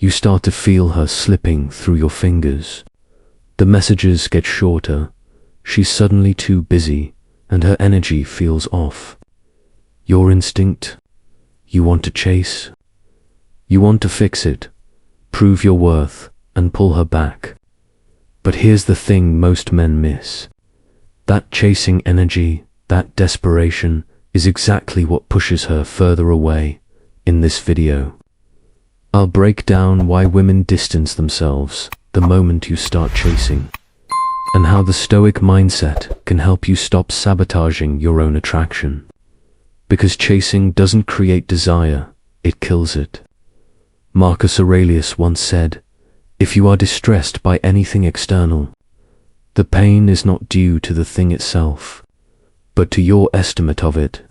You start to feel her slipping through your fingers. The messages get shorter. She's suddenly too busy, and her energy feels off. Your instinct? You want to chase? You want to fix it, prove your worth, and pull her back. But here's the thing most men miss. That chasing energy, that desperation, is exactly what pushes her further away. In this video, I'll break down why women distance themselves the moment you start chasing, and how the stoic mindset can help you stop sabotaging your own attraction. Because chasing doesn't create desire, it kills it. Marcus Aurelius once said, "If you are distressed by anything external, the pain is not due to the thing itself, but to your estimate of it.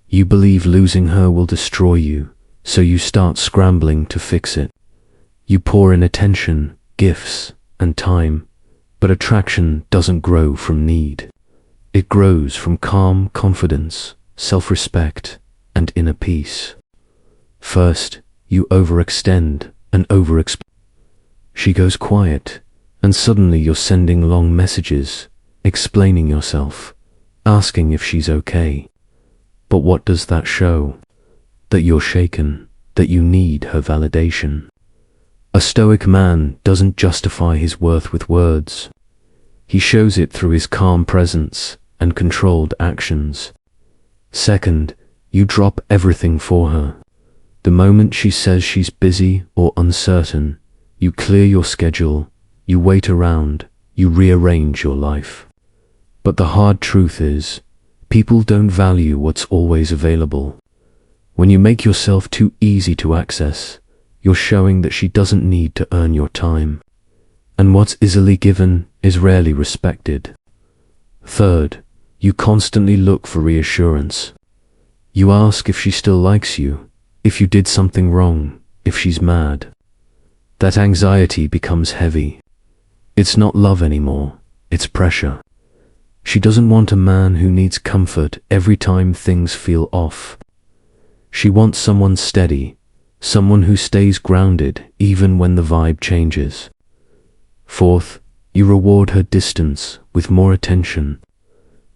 You believe losing her will destroy you, so you start scrambling to fix it. You pour in attention, gifts, and time, but attraction doesn't grow from need. It grows from calm confidence, self-respect, and inner peace. First, you overextend and overexplain. She goes quiet, and suddenly you're sending long messages, explaining yourself, asking if she's okay. But what does that show? That you're shaken, that you need her validation. A stoic man doesn't justify his worth with words. He shows it through his calm presence and controlled actions. Second, you drop everything for her. The moment she says she's busy or uncertain, you clear your schedule, you wait around, you rearrange your life. But the hard truth is, people don't value what's always available. When you make yourself too easy to access, you're showing that she doesn't need to earn your time. And what's easily given is rarely respected. Third, you constantly look for reassurance. You ask if she still likes you, if you did something wrong, if she's mad. That anxiety becomes heavy. It's not love anymore, it's pressure. She doesn't want a man who needs comfort every time things feel off. She wants someone steady, someone who stays grounded even when the vibe changes. Fourth, you reward her distance with more attention.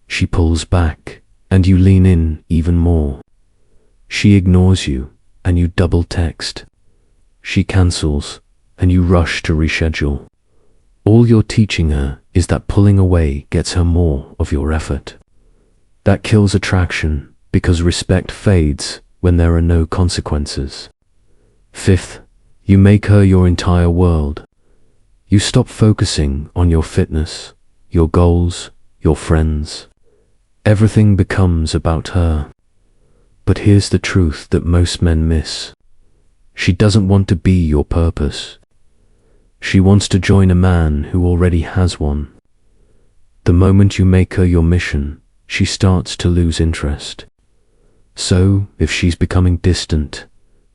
She pulls back, and you lean in even more. She ignores you, and you double text. She cancels, and you rush to reschedule. All you're teaching her is that pulling away gets her more of your effort. That kills attraction, because respect fades when there are no consequences. Fifth, you make her your entire world. You stop focusing on your fitness, your goals, your friends. Everything becomes about her. But here's the truth that most men miss. She doesn't want to be your purpose. She wants to join a man who already has one. The moment you make her your mission, she starts to lose interest. So, if she's becoming distant,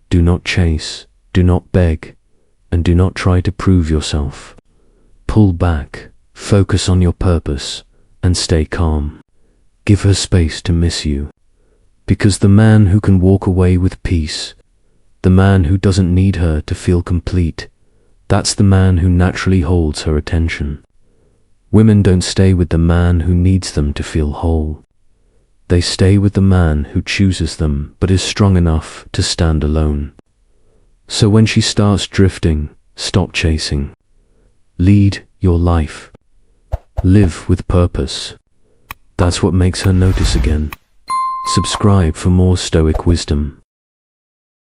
do not chase, do not beg, and do not try to prove yourself. Pull back, focus on your purpose, and stay calm. Give her space to miss you. Because the man who can walk away with peace, the man who doesn't need her to feel complete, that's the man who naturally holds her attention. Women don't stay with the man who needs them to feel whole. They stay with the man who chooses them but is strong enough to stand alone. So when she starts drifting, stop chasing. Lead your life. Live with purpose. That's what makes her notice again. Subscribe for more stoic wisdom.